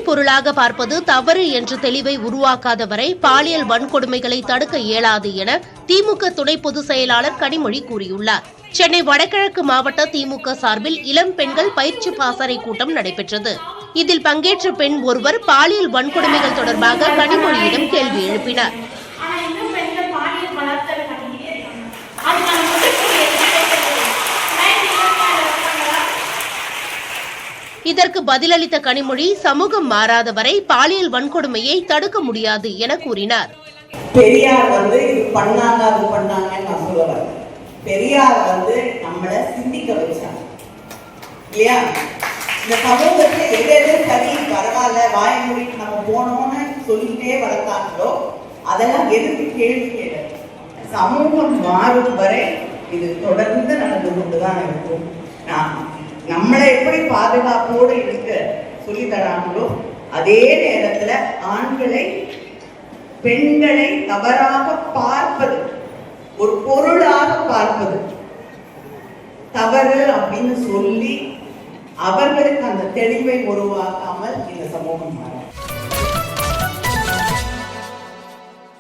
பொருளாக பார்ப்பது தவறு என்ற தெளிவை உருவாக்காத வரை பாலியல் வன்கொடுமைகளை தடுக்க இயலாது என திமுக துணை பொதுச் செயலாளர் கனிமொழி கூறியுள்ளார். சென்னை வடகிழக்கு மாவட்ட திமுக சார்பில் இளம் பெண்கள் பயிற்சி பாசறை கூட்டம் நடைபெற்றது. இதில் பங்கேற்ற பெண் ஒருவர் பாலியல் வன்கொடுமைகள் தொடர்பாக கனிமொழியிடம் கேள்வி எழுப்பினார். இதற்கு பதிலளித்த கனிமொழி, சமூகம் மாறாத வரை பாலியல் வன்கொடுமையை தடுக்க முடியாது என கூறினார். பெரியார் இது பண்ணாங்க அது பண்ணாங்கன்னு நான் சொல்ல வரேன். பெரியார் நம்மளை சிந்திக்க வச்சாங்க இல்லையா? இந்த சமூகத்துல எது சரி பரவாயில்ல வாய மூடிட்டு நம்ம போனோம்னு சொல்லிக்கிட்டே வளர்த்தாங்களோ அதெல்லாம் எதுக்கு கேள்வி கேட்க. சமூகம் மாறும் வரை இது தொடர்ந்து நடந்து கொண்டுதான் இருக்கும். நம்மளை எப்படி பாதுகாப்போடு இருக்க சொல்லி தராங்களோ அதே நேரத்துல ஆண்களை பெண்களை தவறாக பார்ப்பது, ஒரு பொருளாக பார்ப்பது தவறு அப்படின்னு சொல்லி அவர்களுக்கு அந்த தெளிவை உருவாக்காமல் இந்த சமூகம் மாறும்.